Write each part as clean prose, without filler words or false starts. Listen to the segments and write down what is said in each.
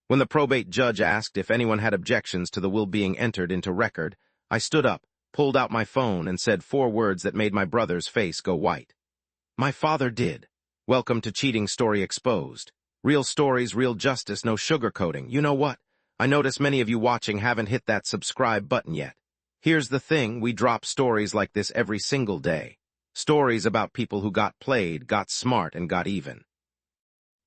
When the probate judge asked if anyone had objections to the will being entered into record, I stood up, pulled out my phone, and said 4 words that made my brother's face go white. My father did. Welcome to Cheating Story Exposed. Real stories, real justice, no sugarcoating. You know what? I notice many of you watching haven't hit that subscribe button yet. Here's the thing, we drop stories like this every single day. Stories about people who got played, got smart, and got even.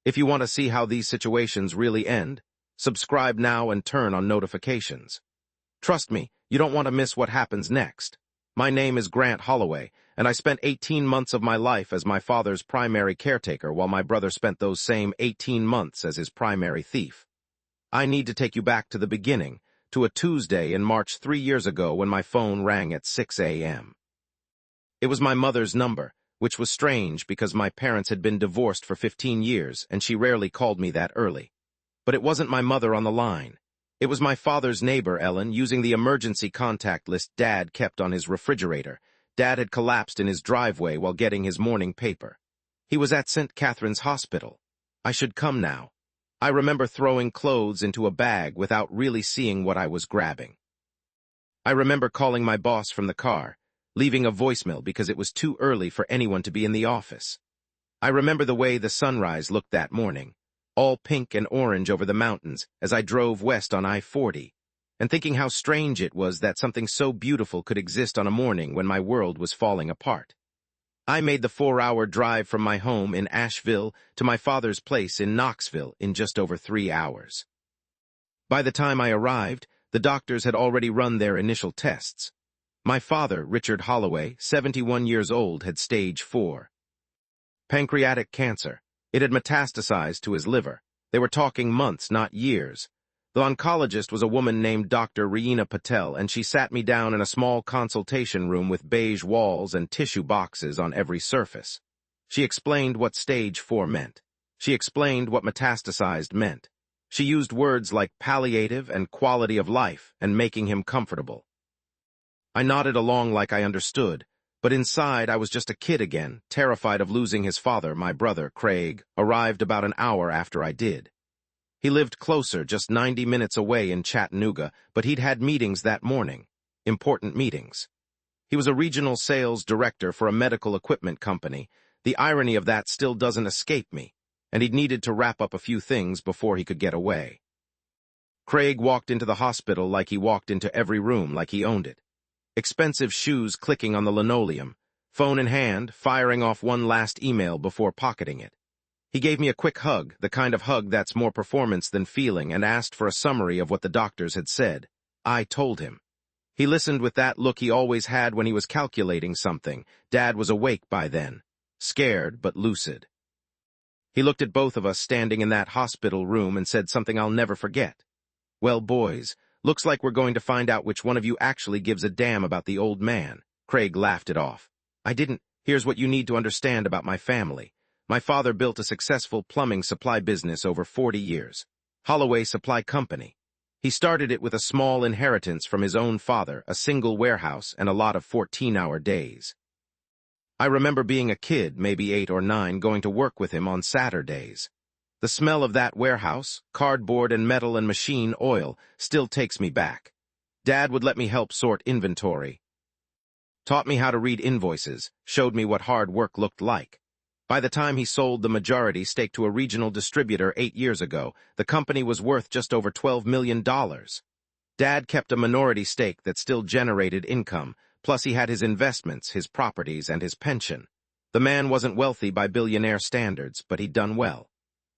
If you want to see how these situations really end, subscribe now and turn on notifications. Trust me, you don't want to miss what happens next. My name is Grant Holloway, and I spent 18 months of my life as my father's primary caretaker while my brother spent those same 18 months as his primary thief. I need to take you back to the beginning, to a Tuesday in March 3 years ago when my phone rang at 6 a.m. It was my mother's number, which was strange because my parents had been divorced for 15 years and she rarely called me that early. But it wasn't my mother on the line. It was my father's neighbor, Ellen, using the emergency contact list Dad kept on his refrigerator. Dad had collapsed in his driveway while getting his morning paper. He was at St. Catherine's Hospital. I should come now. I remember throwing clothes into a bag without really seeing what I was grabbing. I remember calling my boss from the car, leaving a voicemail because it was too early for anyone to be in the office. I remember the way the sunrise looked that morning, all pink and orange over the mountains as I drove west on I-40, and thinking how strange it was that something so beautiful could exist on a morning when my world was falling apart. I made the 4-hour drive from my home in Asheville to my father's place in Knoxville in just over 3 hours. By the time I arrived, the doctors had already run their initial tests. My father, Richard Holloway, 71 years old, had stage 4 pancreatic cancer. It had metastasized to his liver. They were talking months, not years. The oncologist was a woman named Dr. Reena Patel, and she sat me down in a small consultation room with beige walls and tissue boxes on every surface. She explained what stage 4 meant. She explained what metastasized meant. She used words like palliative and quality of life and making him comfortable. I nodded along like I understood, but inside I was just a kid again, terrified of losing his father. My brother, Craig, arrived about an hour after I did. He lived closer, just 90 minutes away in Chattanooga, but he'd had meetings that morning. Important meetings. He was a regional sales director for a medical equipment company. The irony of that still doesn't escape me, and he'd needed to wrap up a few things before he could get away. Craig walked into the hospital like he walked into every room, like he owned it. Expensive shoes clicking on the linoleum, phone in hand, firing off one last email before pocketing it. He gave me a quick hug, the kind of hug that's more performance than feeling, and asked for a summary of what the doctors had said. I told him. He listened with that look he always had when he was calculating something. Dad was awake by then, scared but lucid. He looked at both of us standing in that hospital room and said something I'll never forget. Well, boys, looks like we're going to find out which one of you actually gives a damn about the old man. Craig laughed it off. I didn't. Here's what you need to understand about my family. My father built a successful plumbing supply business over 40 years. Holloway Supply Company. He started it with a small inheritance from his own father, a single warehouse, and a lot of 14-hour days. I remember being a kid, maybe 8 or 9, going to work with him on Saturdays. The smell of that warehouse, cardboard and metal and machine oil, still takes me back. Dad would let me help sort inventory, taught me how to read invoices, showed me what hard work looked like. By the time he sold the majority stake to a regional distributor 8 years ago, the company was worth just over $12 million. Dad kept a minority stake that still generated income, plus he had his investments, his properties, and his pension. The man wasn't wealthy by billionaire standards, but he'd done well.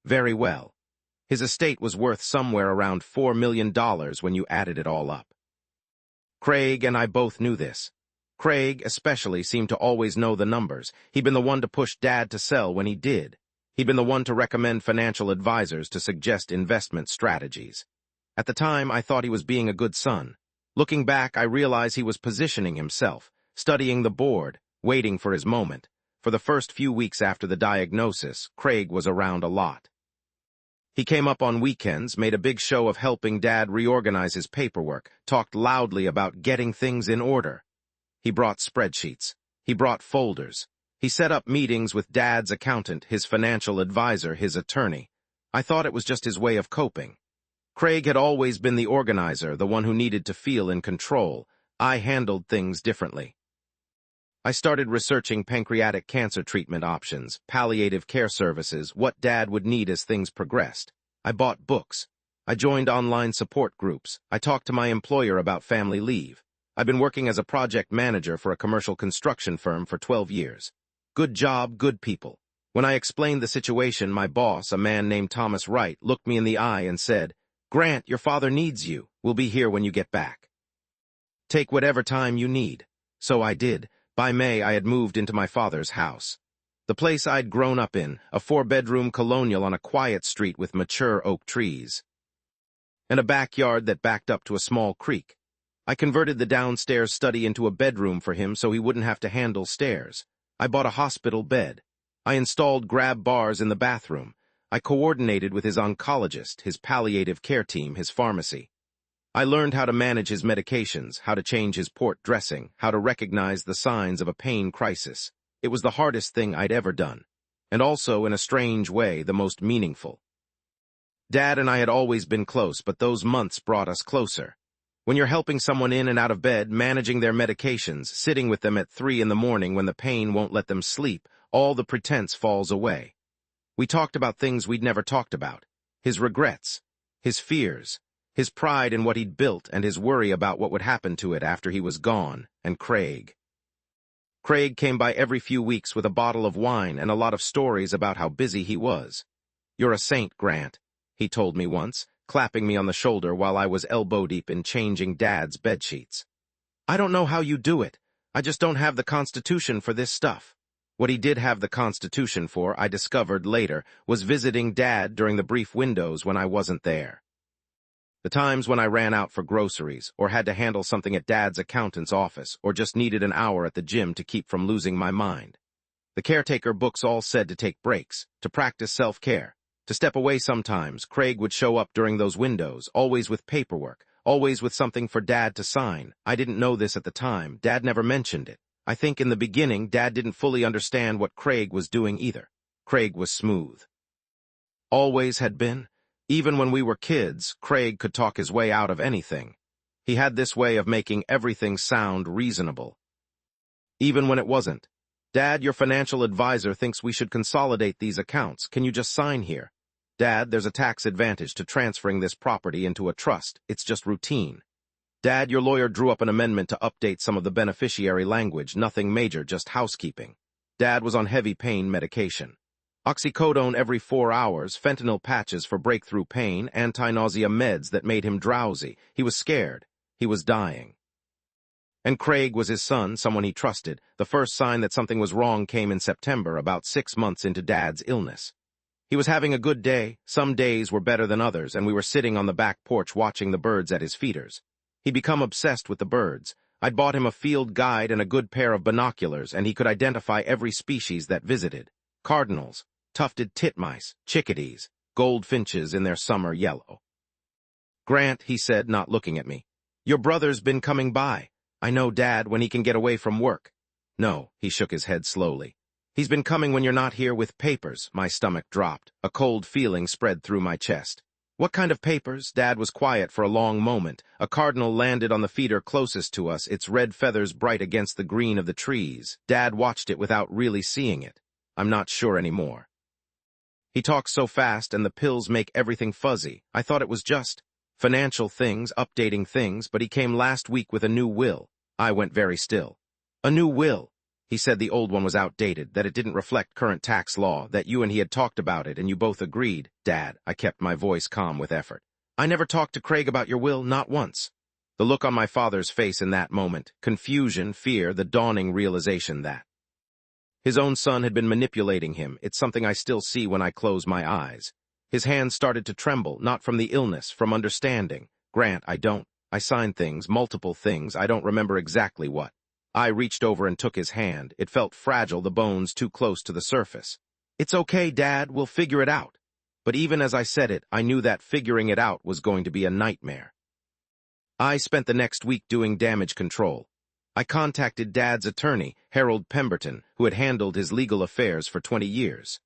Very well. His estate was worth somewhere around $4 million when you added it all up. Craig and I both knew this. Craig, especially, seemed to always know the numbers. He'd been the one to push Dad to sell when he did. He'd been the one to recommend financial advisors to suggest investment strategies. At the time, I thought he was being a good son. Looking back, I realized he was positioning himself, studying the board, waiting for his moment. For the first few weeks after the diagnosis, Craig was around a lot. He came up on weekends, made a big show of helping Dad reorganize his paperwork, talked loudly about getting things in order. He brought spreadsheets. He brought folders. He set up meetings with Dad's accountant, his financial advisor, his attorney. I thought it was just his way of coping. Craig had always been the organizer, the one who needed to feel in control. I handled things differently. I started researching pancreatic cancer treatment options, palliative care services, what Dad would need as things progressed. I bought books. I joined online support groups. I talked to my employer about family leave. I've been working as a project manager for a commercial construction firm for 12 years. Good job, good people. When I explained the situation, my boss, a man named Thomas Wright, looked me in the eye and said, "Grant, your father needs you. We'll be here when you get back. Take whatever time you need." So I did. By May, I had moved into my father's house. The place I'd grown up in, a 4-bedroom colonial on a quiet street with mature oak trees, and a backyard that backed up to a small creek. I converted the downstairs study into a bedroom for him so he wouldn't have to handle stairs. I bought a hospital bed. I installed grab bars in the bathroom. I coordinated with his oncologist, his palliative care team, his pharmacy. I learned how to manage his medications, how to change his port dressing, how to recognize the signs of a pain crisis. It was the hardest thing I'd ever done, and also, in a strange way, the most meaningful. Dad and I had always been close, but those months brought us closer. When you're helping someone in and out of bed, managing their medications, sitting with them at 3 in the morning when the pain won't let them sleep, all the pretense falls away. We talked about things we'd never talked about. His regrets, his fears, his pride in what he'd built, and his worry about what would happen to it after he was gone, and Craig. Craig came by every few weeks with a bottle of wine and a lot of stories about how busy he was. "You're a saint, Grant," he told me once, clapping me on the shoulder while I was elbow-deep in changing Dad's bedsheets. "I don't know how you do it. I just don't have the constitution for this stuff." What he did have the constitution for, I discovered later, was visiting Dad during the brief windows when I wasn't there. The times when I ran out for groceries, or had to handle something at Dad's accountant's office, or just needed an hour at the gym to keep from losing my mind. The caretaker books all said to take breaks, to practice self-care, to step away sometimes. Craig would show up during those windows, always with paperwork, always with something for Dad to sign. I didn't know this at the time. Dad never mentioned it. I think in the beginning, Dad didn't fully understand what Craig was doing either. Craig was smooth. Always had been. Even when we were kids, Craig could talk his way out of anything. He had this way of making everything sound reasonable, even when it wasn't. "Dad, your financial advisor thinks we should consolidate these accounts. Can you just sign here?" "Dad, there's a tax advantage to transferring this property into a trust. It's just routine." "Dad, your lawyer drew up an amendment to update some of the beneficiary language. Nothing major, just housekeeping." Dad was on heavy pain medication. Oxycodone every 4 hours, fentanyl patches for breakthrough pain, anti-nausea meds that made him drowsy. He was scared. He was dying. And Craig was his son, someone he trusted. The first sign that something was wrong came in September, about 6 months into Dad's illness. He was having a good day. Some days were better than others, and we were sitting on the back porch watching the birds at his feeders. He'd become obsessed with the birds. I'd bought him a field guide and a good pair of binoculars, and he could identify every species that visited. Cardinals, tufted titmice, chickadees, goldfinches in their summer yellow. "Grant," he said, not looking at me, "your brother's been coming by. I know, Dad, when he can get away from work." "No," he shook his head slowly. "He's been coming when you're not here with papers." My stomach dropped. A cold feeling spread through my chest. "What kind of papers?" Dad was quiet for a long moment. A cardinal landed on the feeder closest to us, its red feathers bright against the green of the trees. Dad watched it without really seeing it. "I'm not sure anymore. He talks so fast and the pills make everything fuzzy. I thought it was just financial things, updating things, but he came last week with a new will." I went very still. "A new will?" He said the old one was outdated, that it didn't reflect current tax law, that you and he had talked about it and you both agreed. "Dad," I kept my voice calm with effort, "I never talked to Craig about your will, not once." The look on my father's face in that moment, confusion, fear, the dawning realization that his own son had been manipulating him. It's something I still see when I close my eyes. His hands started to tremble, not from the illness, from understanding. "Grant, I signed things, multiple things, I don't remember exactly what." I reached over and took his hand. It felt fragile, the bones too close to the surface. "It's okay, Dad, we'll figure it out." But even as I said it, I knew that figuring it out was going to be a nightmare. I spent the next week doing damage control. I contacted Dad's attorney, Harold Pemberton, who had handled his legal affairs for 20 years.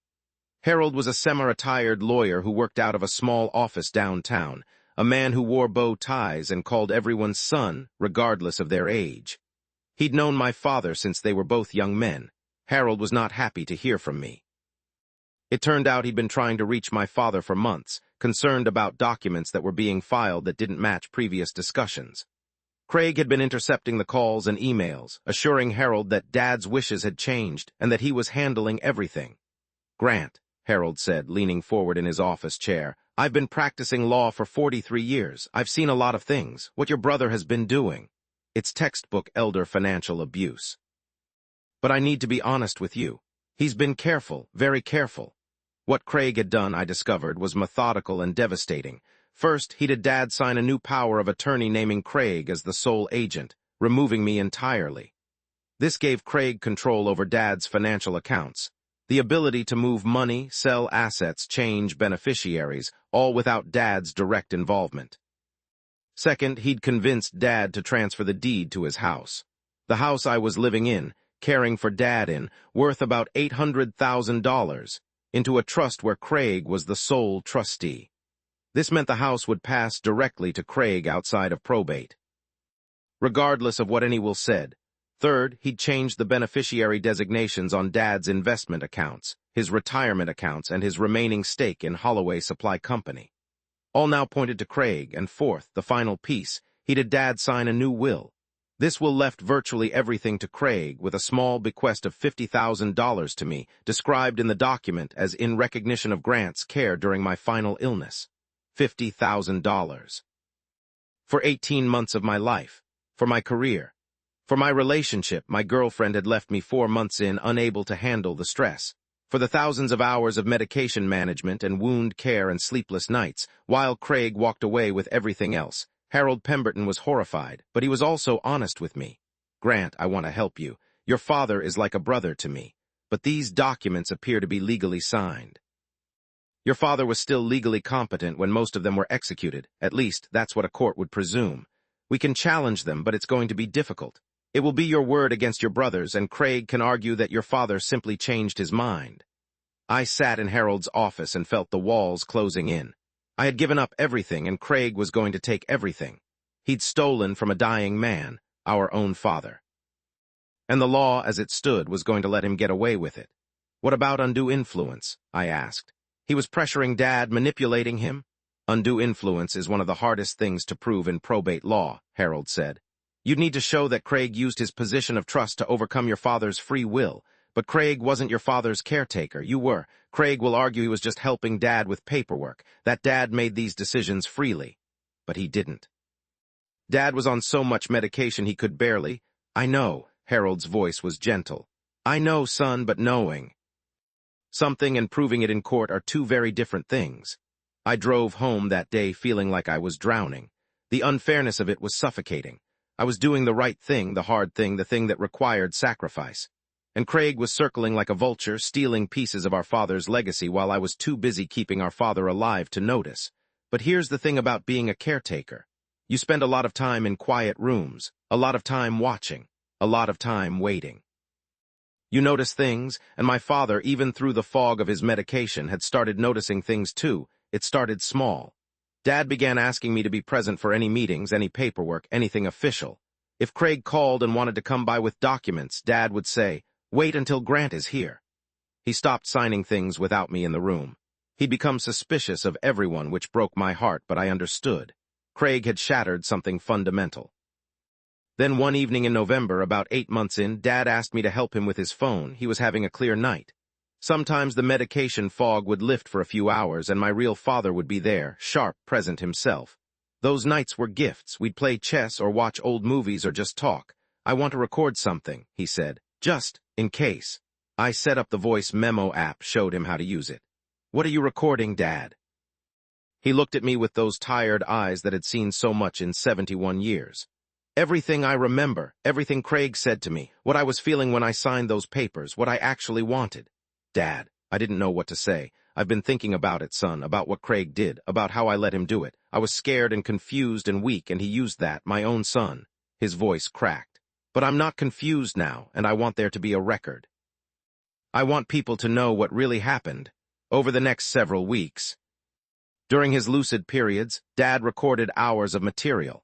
Harold was a semi-retired lawyer who worked out of a small office downtown. a man who wore bow ties and called everyone son, regardless of their age. He'd known my father since they were both young men. Harold was not happy to hear from me. It turned out he'd been trying to reach my father for months, concerned about documents that were being filed that didn't match previous discussions. Craig had been intercepting the calls and emails, assuring Harold that Dad's wishes had changed and that he was handling everything. "Grant," Harold said, leaning forward in his office chair, "I've been practicing law for 43 years. I've seen a lot of things. What your brother has been doing. It's textbook elder financial abuse. But I need to be honest with you. He's been careful, very careful." What Craig had done, I discovered, was methodical and devastating. First, he'd had Dad sign a new power of attorney naming Craig as the sole agent, removing me entirely. This gave Craig control over Dad's financial accounts, the ability to move money, sell assets, change beneficiaries, all without Dad's direct involvement. Second, he'd convinced Dad to transfer the deed to his house. The house I was living in, caring for Dad in, worth about $800,000, into a trust where Craig was the sole trustee. This meant the house would pass directly to Craig outside of probate, regardless of what anyone said. Third, he'd changed the beneficiary designations on Dad's investment accounts, his retirement accounts, and his remaining stake in Holloway Supply Company. All now pointed to Craig, and fourth, the final piece, he'd had Dad sign a new will. This will left virtually everything to Craig, with a small bequest of $50,000 to me, described in the document as in recognition of Grant's care during my final illness. $50,000. For 18 months of my life. For my career. For my relationship, my girlfriend had left me 4 months in, unable to handle the stress. For the thousands of hours of medication management and wound care and sleepless nights, while Craig walked away with everything else. Harold Pemberton was horrified, but he was also honest with me. "Grant, I want to help you. Your father is like a brother to me, but these documents appear to be legally signed. Your father was still legally competent when most of them were executed. At least, that's what a court would presume. We can challenge them, but it's going to be difficult. It will be your word against your brother's, and Craig can argue that your father simply changed his mind." I sat in Harold's office and felt the walls closing in. I had given up everything, and Craig was going to take everything. He'd stolen from a dying man, our own father. And the law, as it stood, was going to let him get away with it. "What about undue influence?" I asked. "He was pressuring Dad, manipulating him?" "Undue influence is one of the hardest things to prove in probate law," Harold said. "You'd need to show that Craig used his position of trust to overcome your father's free will. But Craig wasn't your father's caretaker. You were. Craig will argue he was just helping Dad with paperwork, that Dad made these decisions freely. But he didn't. Dad was on so much medication he could barely—" "I know," Harold's voice was gentle. "I know, son, but knowing something and proving it in court are two very different things." I drove home that day feeling like I was drowning. The unfairness of it was suffocating. I was doing the right thing, the hard thing, the thing that required sacrifice. And Craig was circling like a vulture, stealing pieces of our father's legacy while I was too busy keeping our father alive to notice. But here's the thing about being a caretaker. You spend a lot of time in quiet rooms, a lot of time watching, a lot of time waiting. You notice things, and my father, even through the fog of his medication, had started noticing things too. It started small. Dad began asking me to be present for any meetings, any paperwork, anything official. If Craig called and wanted to come by with documents, Dad would say, "Wait until Grant is here." He stopped signing things without me in the room. He'd become suspicious of everyone, which broke my heart, but I understood. Craig had shattered something fundamental. Then one evening in November, about 8 months in, Dad asked me to help him with his phone. He was having a clear night. Sometimes the medication fog would lift for a few hours, and my real father would be there, sharp, present himself. Those nights were gifts. We'd play chess or watch old movies or just talk. "I want to record something," he said. "Just in case." I set up the voice memo app, showed him how to use it. "What are you recording, Dad?" He looked at me with those tired eyes that had seen so much in 71 years. "Everything I remember, everything Craig said to me, what I was feeling when I signed those papers, what I actually wanted." "Dad," I didn't know what to say. "I've been thinking about it, son, about what Craig did, about how I let him do it. I was scared and confused and weak, and he used that, my own son." His voice cracked. "But I'm not confused now, and I want there to be a record. I want people to know what really happened over the next several weeks." During his lucid periods, Dad recorded hours of material.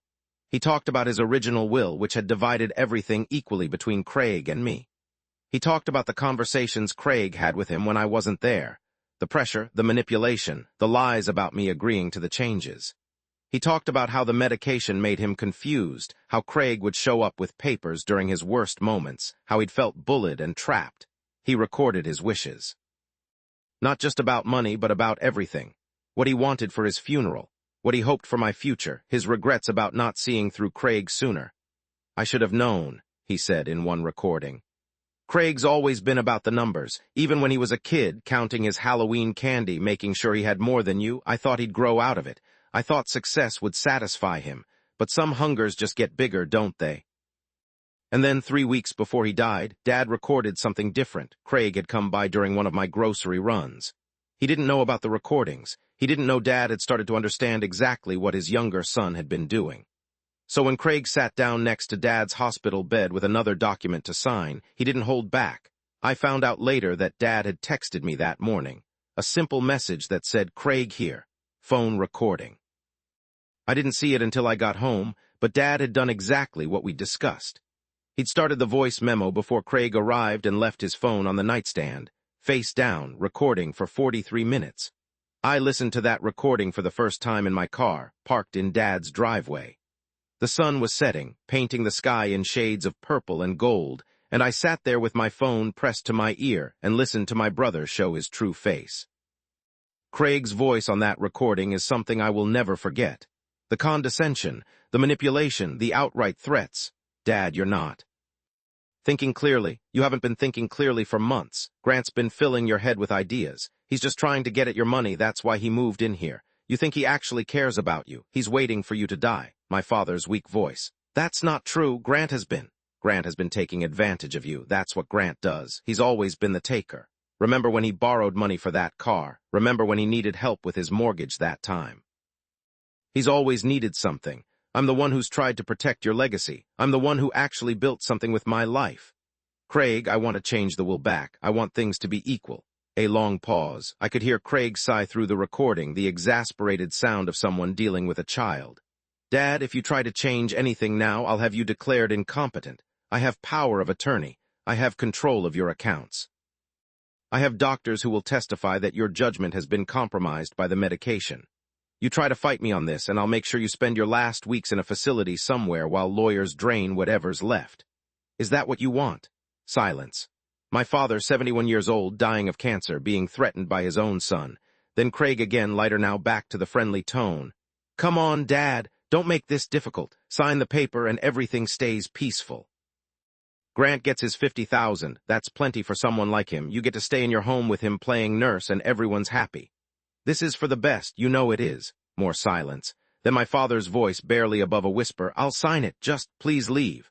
He talked about his original will, which had divided everything equally between Craig and me. He talked about the conversations Craig had with him when I wasn't there, the pressure, the manipulation, the lies about me agreeing to the changes. He talked about how the medication made him confused, how Craig would show up with papers during his worst moments, how he'd felt bullied and trapped. He recorded his wishes. Not just about money, but about everything. What he wanted for his funeral, what he hoped for my future, his regrets about not seeing through Craig sooner. I should have known, he said in one recording. Craig's always been about the numbers. Even when he was a kid, counting his Halloween candy, making sure he had more than you, I thought he'd grow out of it. I thought success would satisfy him. But some hungers just get bigger, don't they? And then 3 weeks before he died, Dad recorded something different. Craig had come by during one of my grocery runs. He didn't know about the recordings. He didn't know Dad had started to understand exactly what his younger son had been doing. So when Craig sat down next to Dad's hospital bed with another document to sign, he didn't hold back. I found out later that Dad had texted me that morning. A simple message that said, "Craig here. Phone recording." I didn't see it until I got home, but Dad had done exactly what we discussed. He'd started the voice memo before Craig arrived and left his phone on the nightstand, face down, recording for 43 minutes. I listened to that recording for the first time in my car, parked in Dad's driveway. The sun was setting, painting the sky in shades of purple and gold, and I sat there with my phone pressed to my ear and listened to my brother show his true face. Craig's voice on that recording is something I will never forget. The condescension, the manipulation, the outright threats. Dad, you're not thinking clearly. You haven't been thinking clearly for months. Grant's been filling your head with ideas. He's just trying to get at your money. That's why he moved in here. You think he actually cares about you. He's waiting for you to die. My father's weak voice. That's not true. Grant has been taking advantage of you. That's what Grant does. He's always been the taker. Remember when he borrowed money for that car? Remember when he needed help with his mortgage that time? He's always needed something. I'm the one who's tried to protect your legacy. I'm the one who actually built something with my life. Craig, I want to change the will back. I want things to be equal. A long pause. I could hear Craig sigh through the recording, the exasperated sound of someone dealing with a child. Dad, if you try to change anything now, I'll have you declared incompetent. I have power of attorney. I have control of your accounts. I have doctors who will testify that your judgment has been compromised by the medication. You try to fight me on this, and I'll make sure you spend your last weeks in a facility somewhere while lawyers drain whatever's left. Is that what you want? Silence. My father, 71 years old, dying of cancer, being threatened by his own son. Then Craig again, lighter now, back to the friendly tone. Come on, Dad. Don't make this difficult. Sign the paper and everything stays peaceful. Grant gets his $50,000. That's plenty for someone like him. You get to stay in your home with him playing nurse and everyone's happy. This is for the best, you know it is. More silence. Then my father's voice, barely above a whisper, I'll sign it, just please leave.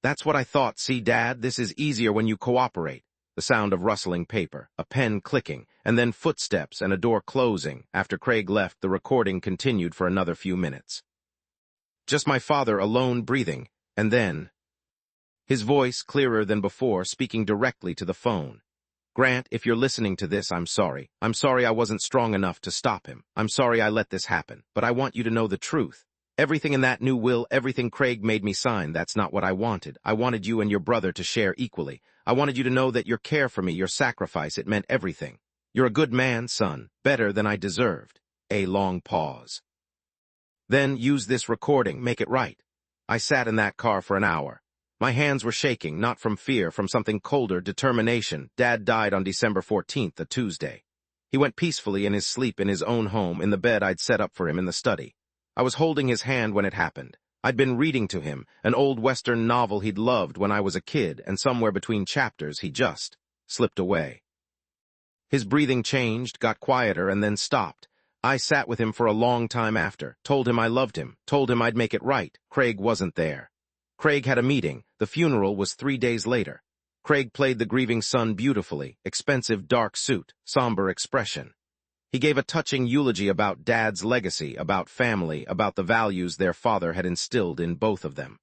That's what I thought. See, Dad, this is easier when you cooperate. The sound of rustling paper, a pen clicking, and then footsteps and a door closing. After Craig left, the recording continued for another few minutes. Just my father alone breathing, and then his voice, clearer than before, speaking directly to the phone. Grant, if you're listening to this, I'm sorry. I'm sorry I wasn't strong enough to stop him. I'm sorry I let this happen. But I want you to know the truth. Everything in that new will, everything Craig made me sign, that's not what I wanted. I wanted you and your brother to share equally. I wanted you to know that your care for me, your sacrifice, it meant everything. You're a good man, son. Better than I deserved. A long pause. Then use this recording. Make it right. I sat in that car for an hour. My hands were shaking, not from fear, from something colder, determination. Dad died on December 14th, a Tuesday. He went peacefully in his sleep in his own home, in the bed I'd set up for him in the study. I was holding his hand when it happened. I'd been reading to him, an old Western novel he'd loved when I was a kid, and somewhere between chapters he just slipped away. His breathing changed, got quieter, and then stopped. I sat with him for a long time after, told him I loved him, told him I'd make it right. Craig wasn't there. Craig had a meeting. The funeral was 3 days later. Craig played the grieving son beautifully, expensive dark suit, somber expression. He gave a touching eulogy about Dad's legacy, about family, about the values their father had instilled in both of them.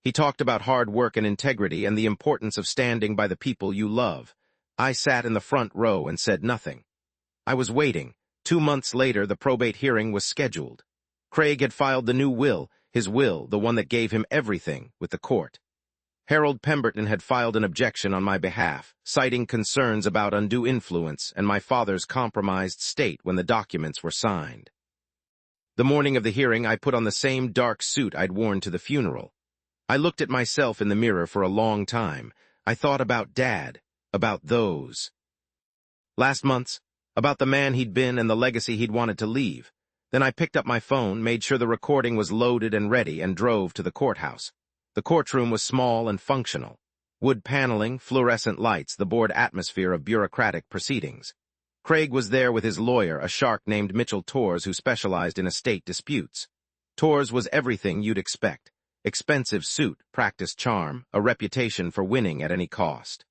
He talked about hard work and integrity and the importance of standing by the people you love. I sat in the front row and said nothing. I was waiting, 2 months later, the probate hearing was scheduled. Craig had filed the new will, his will, the one that gave him everything, with the court. Harold Pemberton had filed an objection on my behalf, citing concerns about undue influence and my father's compromised state when the documents were signed. The morning of the hearing, I put on the same dark suit I'd worn to the funeral. I looked at myself in the mirror for a long time. I thought about Dad, about those last months, about the man he'd been and the legacy he'd wanted to leave. Then I picked up my phone, made sure the recording was loaded and ready, and drove to the courthouse. The courtroom was small and functional. Wood paneling, fluorescent lights, the bored atmosphere of bureaucratic proceedings. Craig was there with his lawyer, a shark named Mitchell Torres who specialized in estate disputes. Torres was everything you'd expect. Expensive suit, practiced charm, a reputation for winning at any cost.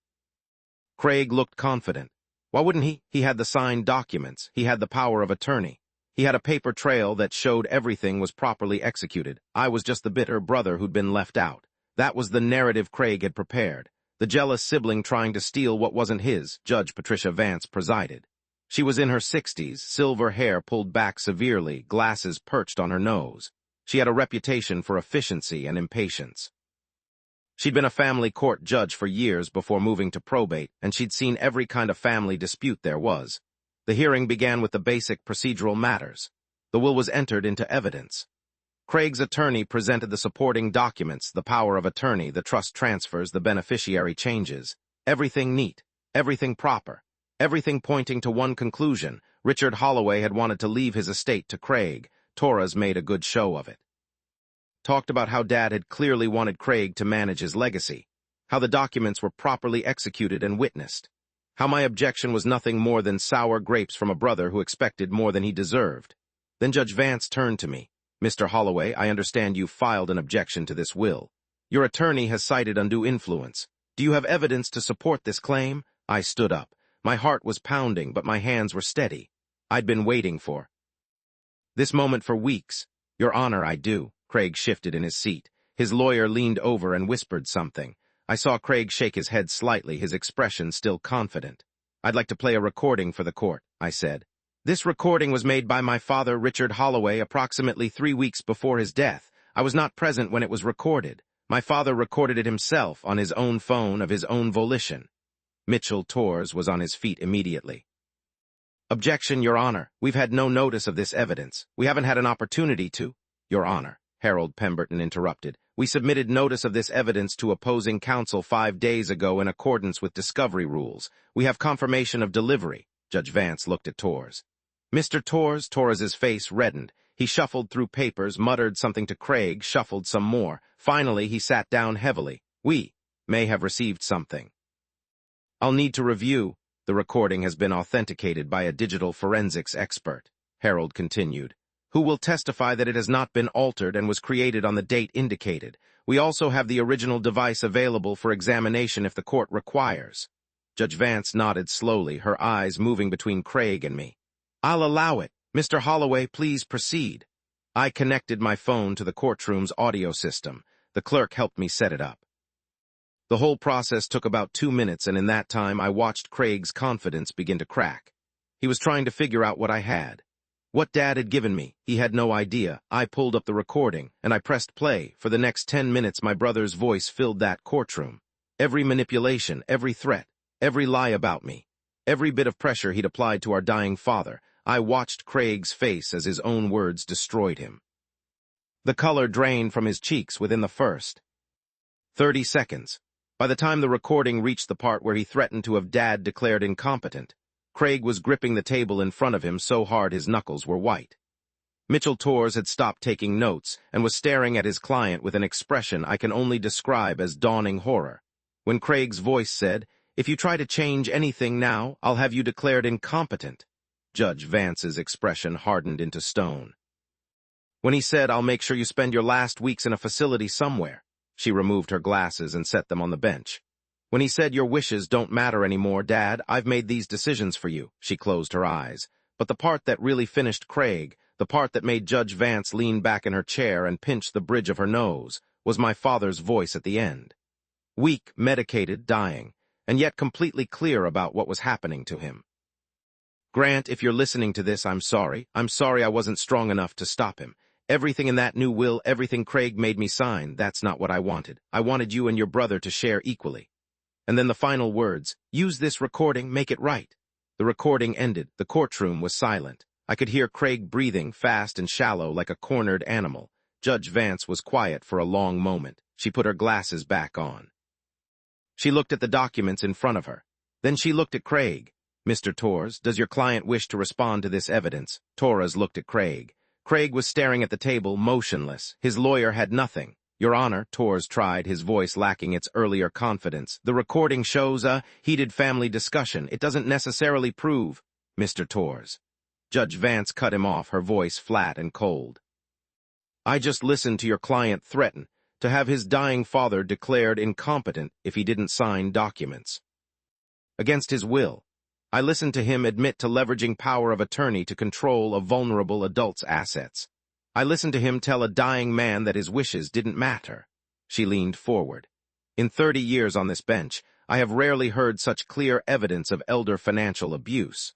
Craig looked confident. Why wouldn't he? He had the signed documents. He had the power of attorney. He had a paper trail that showed everything was properly executed. I was just the bitter brother who'd been left out. That was the narrative Craig had prepared. The jealous sibling trying to steal what wasn't his. Judge Patricia Vance presided. She was in her 60s, silver hair pulled back severely, glasses perched on her nose. She had a reputation for efficiency and impatience. She'd been a family court judge for years before moving to probate, and she'd seen every kind of family dispute there was. The hearing began with the basic procedural matters. The will was entered into evidence. Craig's attorney presented the supporting documents, the power of attorney, the trust transfers, the beneficiary changes. Everything neat, everything proper, everything pointing to one conclusion. Richard Holloway had wanted to leave his estate to Craig. Torres made a good show of it. Talked about how Dad had clearly wanted Craig to manage his legacy, how the documents were properly executed and witnessed, how my objection was nothing more than sour grapes from a brother who expected more than he deserved. Then Judge Vance turned to me. Mr. Holloway, I understand you filed an objection to this will. Your attorney has cited undue influence. Do you have evidence to support this claim? I stood up. My heart was pounding, but my hands were steady. I'd been waiting for this moment for weeks. Your Honor, I do. Craig shifted in his seat. His lawyer leaned over and whispered something. I saw Craig shake his head slightly, his expression still confident. I'd like to play a recording for the court, I said. This recording was made by my father, Richard Holloway, approximately 3 weeks before his death. I was not present when it was recorded. My father recorded it himself on his own phone of his own volition. Mitchell Torres was on his feet immediately. Objection, Your Honor. We've had no notice of this evidence. We haven't had an opportunity to. Your Honor, Harold Pemberton interrupted. We submitted notice of this evidence to opposing counsel 5 days ago in accordance with discovery rules. We have confirmation of delivery. Judge Vance looked at Torres. Mr. Torres's face reddened. He shuffled through papers, muttered something to Craig, shuffled some more. Finally, he sat down heavily. We may have received something. I'll need to review. The recording has been authenticated by a digital forensics expert, Harold continued, who will testify that it has not been altered and was created on the date indicated. We also have the original device available for examination if the court requires. Judge Vance nodded slowly, her eyes moving between Craig and me. I'll allow it. Mr. Holloway, please proceed. I connected my phone to the courtroom's audio system. The clerk helped me set it up. The whole process took about 2 minutes, and in that time I watched Craig's confidence begin to crack. He was trying to figure out what I had. What Dad had given me, he had no idea. I pulled up the recording, and I pressed play. For the next 10 minutes, my brother's voice filled that courtroom. Every manipulation, every threat, every lie about me, every bit of pressure he'd applied to our dying father. I watched Craig's face as his own words destroyed him. The color drained from his cheeks within the first 30 seconds. By the time the recording reached the part where he threatened to have Dad declared incompetent, Craig was gripping the table in front of him so hard his knuckles were white. Mitchell Torres had stopped taking notes and was staring at his client with an expression I can only describe as dawning horror. When Craig's voice said, "If you try to change anything now, I'll have you declared incompetent," Judge Vance's expression hardened into stone. When he said, "I'll make sure you spend your last weeks in a facility somewhere," she removed her glasses and set them on the bench. When he said, "Your wishes don't matter anymore, Dad, I've made these decisions for you," she closed her eyes. But the part that really finished Craig, the part that made Judge Vance lean back in her chair and pinch the bridge of her nose, was my father's voice at the end. Weak, medicated, dying, and yet completely clear about what was happening to him. Grant, if you're listening to this, I'm sorry. I'm sorry I wasn't strong enough to stop him. Everything in that new will, everything Craig made me sign, that's not what I wanted. I wanted you and your brother to share equally. And then the final words, use this recording, make it right. The recording ended. The courtroom was silent. I could hear Craig breathing, fast and shallow like a cornered animal. Judge Vance was quiet for a long moment. She put her glasses back on. She looked at the documents in front of her. Then she looked at Craig. Mr. Torres, does your client wish to respond to this evidence? Torres looked at Craig. Craig was staring at the table, motionless. His lawyer had nothing. Your Honor, Torres tried, his voice lacking its earlier confidence. The recording shows a heated family discussion. It doesn't necessarily prove. Mr. Torres. Judge Vance cut him off, her voice flat and cold. I just listened to your client threaten to have his dying father declared incompetent if he didn't sign documents. Against his will. I listened to him admit to leveraging power of attorney to control a vulnerable adult's assets. I listened to him tell a dying man that his wishes didn't matter. She leaned forward. In 30 years on this bench, I have rarely heard such clear evidence of elder financial abuse.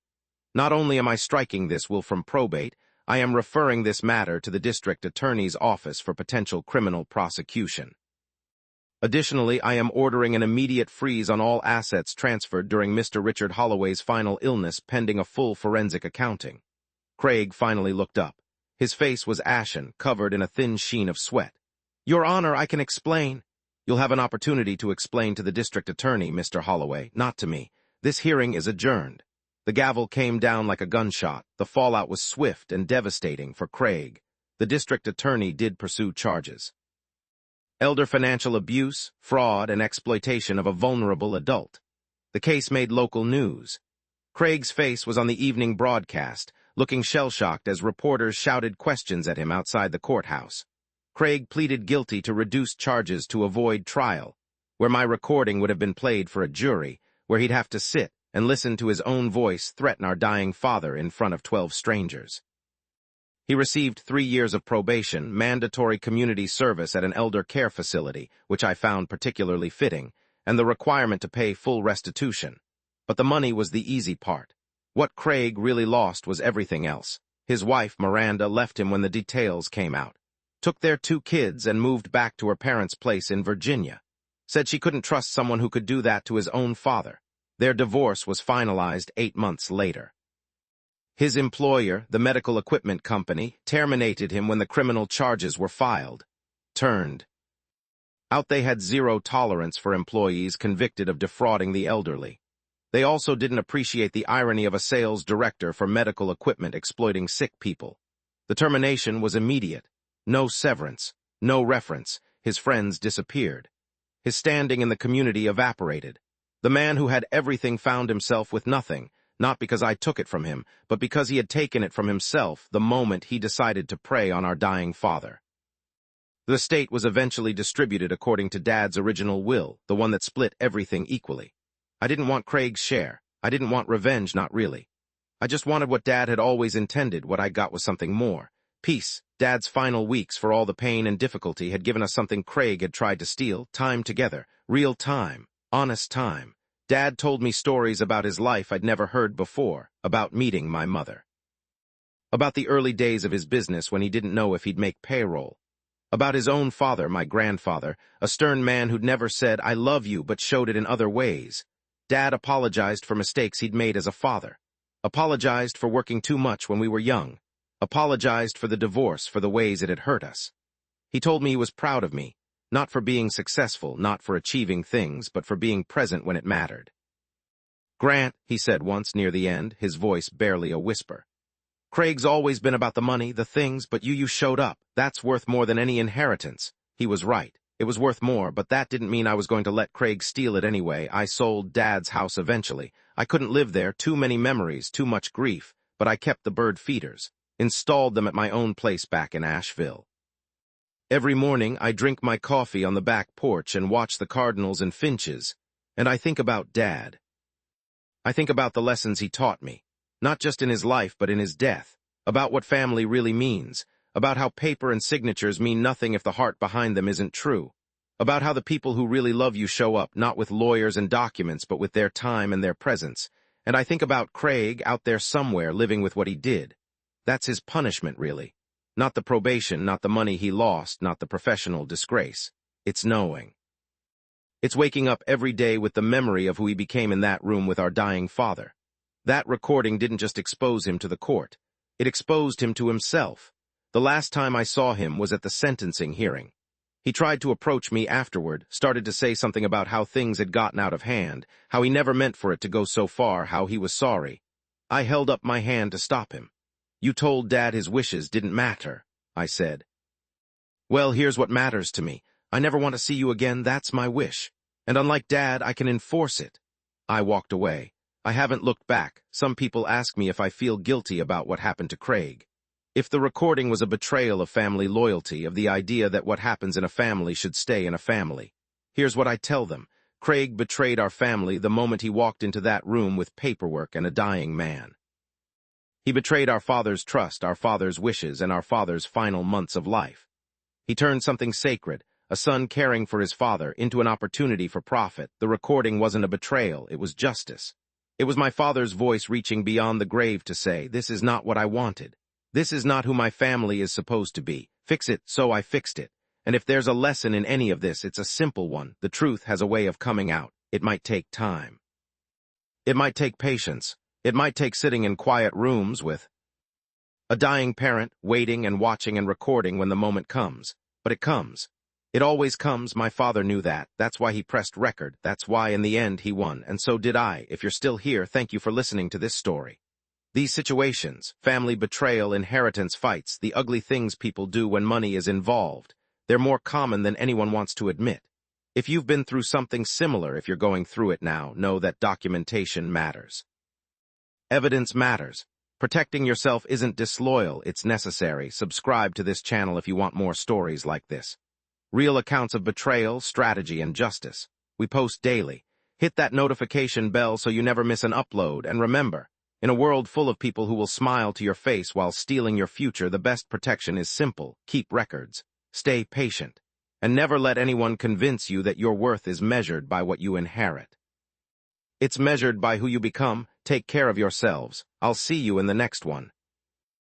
Not only am I striking this will from probate, I am referring this matter to the district attorney's office for potential criminal prosecution. Additionally, I am ordering an immediate freeze on all assets transferred during Mr. Richard Holloway's final illness pending a full forensic accounting. Craig finally looked up. His face was ashen, covered in a thin sheen of sweat. Your Honor, I can explain. You'll have an opportunity to explain to the district attorney, Mr. Holloway, not to me. This hearing is adjourned. The gavel came down like a gunshot. The fallout was swift and devastating for Craig. The district attorney did pursue charges. Elder financial abuse, fraud, and exploitation of a vulnerable adult. The case made local news. Craig's face was on the evening broadcast, looking shell-shocked as reporters shouted questions at him outside the courthouse. Craig pleaded guilty to reduced charges to avoid trial, where my recording would have been played for a jury, where he'd have to sit and listen to his own voice threaten our dying father in front of 12 strangers. He received 3 years of probation, mandatory community service at an elder care facility, which I found particularly fitting, and the requirement to pay full restitution. But the money was the easy part. What Craig really lost was everything else. His wife, Miranda, left him when the details came out, took their 2 kids and moved back to her parents' place in Virginia. Said she couldn't trust someone who could do that to his own father. Their divorce was finalized 8 months later. His employer, the medical equipment company, terminated him when the criminal charges were filed. Turned out they had zero tolerance for employees convicted of defrauding the elderly. They also didn't appreciate the irony of a sales director for medical equipment exploiting sick people. The termination was immediate. No severance, no reference. His friends disappeared. His standing in the community evaporated. The man who had everything found himself with nothing, not because I took it from him, but because he had taken it from himself the moment he decided to prey on our dying father. The estate was eventually distributed according to Dad's original will, the one that split everything equally. I didn't want Craig's share. I didn't want revenge, not really. I just wanted what Dad had always intended. What I got was something more. Peace. Dad's final weeks, for all the pain and difficulty, had given us something Craig had tried to steal. Time together. Real time. Honest time. Dad told me stories about his life I'd never heard before, about meeting my mother. About the early days of his business when he didn't know if he'd make payroll. About his own father, my grandfather, a stern man who'd never said, I love you, but showed it in other ways. Dad apologized for mistakes he'd made as a father. Apologized for working too much when we were young. Apologized for the divorce, for the ways it had hurt us. He told me he was proud of me. Not for being successful, not for achieving things, but for being present when it mattered. Grant, he said once near the end, his voice barely a whisper. Craig's always been about the money, the things, but you showed up. That's worth more than any inheritance. He was right. It was worth more, but that didn't mean I was going to let Craig steal it anyway. I sold Dad's house eventually. I couldn't live there, too many memories, too much grief, but I kept the bird feeders, installed them at my own place back in Asheville. Every morning, I drink my coffee on the back porch and watch the cardinals and finches, and I think about Dad. I think about the lessons he taught me, not just in his life but in his death, about what family really means, about how paper and signatures mean nothing if the heart behind them isn't true, about how the people who really love you show up not with lawyers and documents but with their time and their presence, And I think about Craig out there somewhere living with what he did. That's his punishment, really. Not the probation, not the money he lost, not the professional disgrace. It's knowing. It's waking up every day with the memory of who he became in that room with our dying father. That recording didn't just expose him to the court. It exposed him to himself. The last time I saw him was at the sentencing hearing. He tried to approach me afterward, started to say something about how things had gotten out of hand, how he never meant for it to go so far, how he was sorry. I held up my hand to stop him. "You told Dad his wishes didn't matter," I said. "Well, here's what matters to me. I never want to see you again, that's my wish. And unlike Dad, I can enforce it." I walked away. I haven't looked back. Some people ask me if I feel guilty about what happened to Craig. If the recording was a betrayal of family loyalty, of the idea that what happens in a family should stay in a family, here's what I tell them. Craig betrayed our family the moment he walked into that room with paperwork and a dying man. He betrayed our father's trust, our father's wishes, and our father's final months of life. He turned something sacred, a son caring for his father, into an opportunity for profit. The recording wasn't a betrayal, it was justice. It was my father's voice reaching beyond the grave to say, "This is not what I wanted. This is not who my family is supposed to be. Fix it, so I fixed it. And if there's a lesson in any of this, it's a simple one. The truth has a way of coming out. It might take time. It might take patience. It might take sitting in quiet rooms with a dying parent, waiting and watching and recording when the moment comes. But it comes. It always comes. My father knew that. That's why he pressed record. That's why in the end he won. And so did I. If you're still here, thank you for listening to this story. These situations, family betrayal, inheritance fights, the ugly things people do when money is involved, they're more common than anyone wants to admit. If you've been through something similar, if you're going through it now, know that documentation matters. Evidence matters. Protecting yourself isn't disloyal, it's necessary. Subscribe to this channel if you want more stories like this. Real accounts of betrayal, strategy, and justice. We post daily. Hit that notification bell so you never miss an upload, and remember, in a world full of people who will smile to your face while stealing your future, the best protection is simple. Keep records. Stay patient. And never let anyone convince you that your worth is measured by what you inherit. It's measured by who you become. Take care of yourselves. I'll see you in the next one.